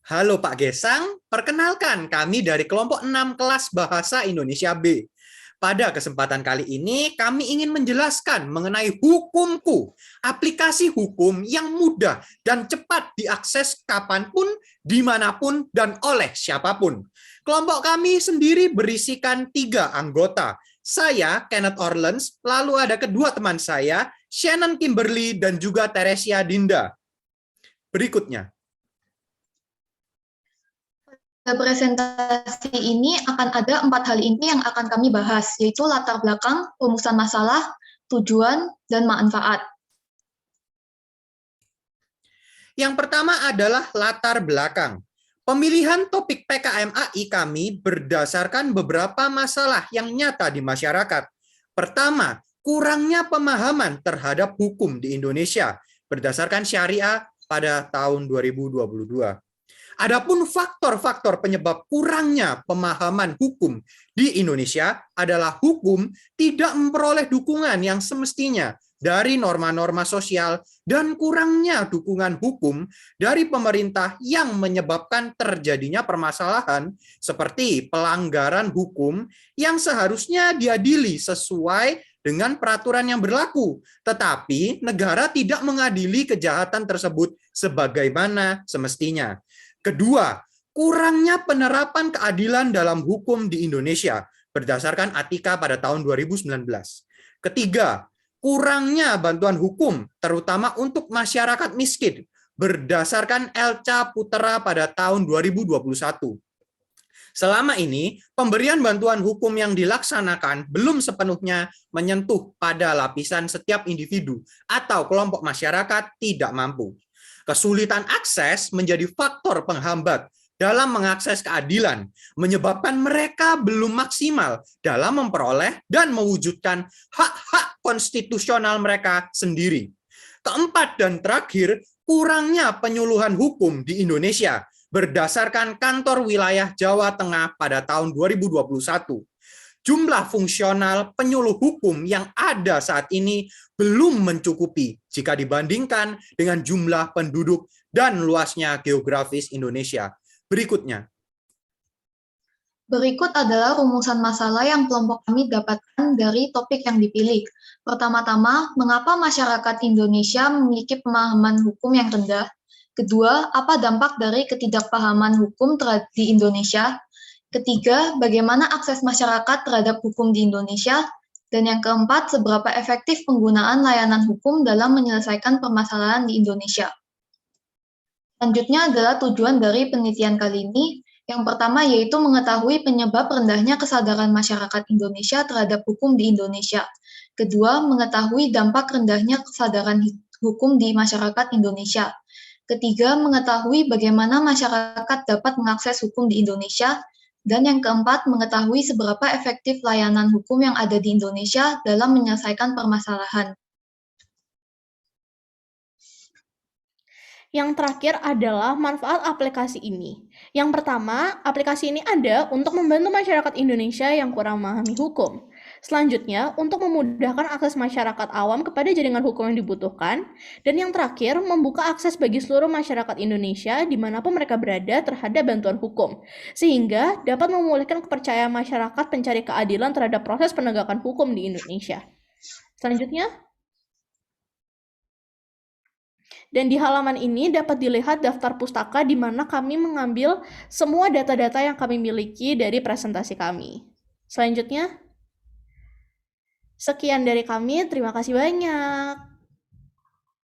Halo Pak Gesang, perkenalkan kami dari kelompok 6 kelas Bahasa Indonesia B. Pada kesempatan kali ini, kami ingin menjelaskan mengenai Hukumku, aplikasi hukum yang mudah dan cepat diakses kapanpun, dimanapun, dan oleh siapapun. Kelompok kami sendiri berisikan 3 anggota. Saya, Kenneth Orlens, lalu ada kedua teman saya, Shannon Kimberly, dan juga Teresia Dinda. Berikutnya. Pada presentasi ini akan ada 4 hal inti yang akan kami bahas, yaitu latar belakang, rumusan masalah, tujuan, dan manfaat. Yang pertama adalah latar belakang. Pemilihan topik PKMAI kami berdasarkan beberapa masalah yang nyata di masyarakat. Pertama, kurangnya pemahaman terhadap hukum di Indonesia berdasarkan syariah pada tahun 2022. Adapun faktor-faktor penyebab kurangnya pemahaman hukum di Indonesia adalah hukum tidak memperoleh dukungan yang semestinya dari norma-norma sosial dan kurangnya dukungan hukum dari pemerintah yang menyebabkan terjadinya permasalahan seperti pelanggaran hukum yang seharusnya diadili sesuai dengan peraturan yang berlaku, tetapi negara tidak mengadili kejahatan tersebut sebagaimana semestinya. Kedua, kurangnya penerapan keadilan dalam hukum di Indonesia berdasarkan Atika pada tahun 2019. Ketiga, kurangnya bantuan hukum terutama untuk masyarakat miskin berdasarkan Elca Putera pada tahun 2021. Selama ini, pemberian bantuan hukum yang dilaksanakan belum sepenuhnya menyentuh pada lapisan setiap individu atau kelompok masyarakat tidak mampu. Kesulitan akses menjadi faktor penghambat dalam mengakses keadilan, menyebabkan mereka belum maksimal dalam memperoleh dan mewujudkan hak-hak konstitusional mereka sendiri. Keempat dan terakhir, kurangnya penyuluhan hukum di Indonesia berdasarkan Kantor Wilayah Jawa Tengah pada tahun 2021. Jumlah fungsional penyuluh hukum yang ada saat ini belum mencukupi jika dibandingkan dengan jumlah penduduk dan luasnya geografis Indonesia. Berikutnya. Berikut adalah rumusan masalah yang kelompok kami dapatkan dari topik yang dipilih. Pertama-tama, mengapa masyarakat Indonesia memiliki pemahaman hukum yang rendah? Kedua, apa dampak dari ketidakpahaman hukum di Indonesia? Ketiga, bagaimana akses masyarakat terhadap hukum di Indonesia? Dan yang keempat, seberapa efektif penggunaan layanan hukum dalam menyelesaikan permasalahan di Indonesia. Selanjutnya adalah tujuan dari penelitian kali ini. Yang pertama yaitu mengetahui penyebab rendahnya kesadaran masyarakat Indonesia terhadap hukum di Indonesia. Kedua, mengetahui dampak rendahnya kesadaran hukum di masyarakat Indonesia. Ketiga, mengetahui bagaimana masyarakat dapat mengakses hukum di Indonesia. Dan yang keempat, mengetahui seberapa efektif layanan hukum yang ada di Indonesia dalam menyelesaikan permasalahan. Yang terakhir adalah manfaat aplikasi ini. Yang pertama, aplikasi ini ada untuk membantu masyarakat Indonesia yang kurang memahami hukum. Selanjutnya, untuk memudahkan akses masyarakat awam kepada jaringan hukum yang dibutuhkan. Dan yang terakhir, membuka akses bagi seluruh masyarakat Indonesia dimanapun mereka berada terhadap bantuan hukum. Sehingga dapat memulihkan kepercayaan masyarakat pencari keadilan terhadap proses penegakan hukum di Indonesia. Selanjutnya, dan di halaman ini dapat dilihat daftar pustaka di mana kami mengambil semua data-data yang kami miliki dari presentasi kami. Selanjutnya, sekian dari kami, terima kasih banyak.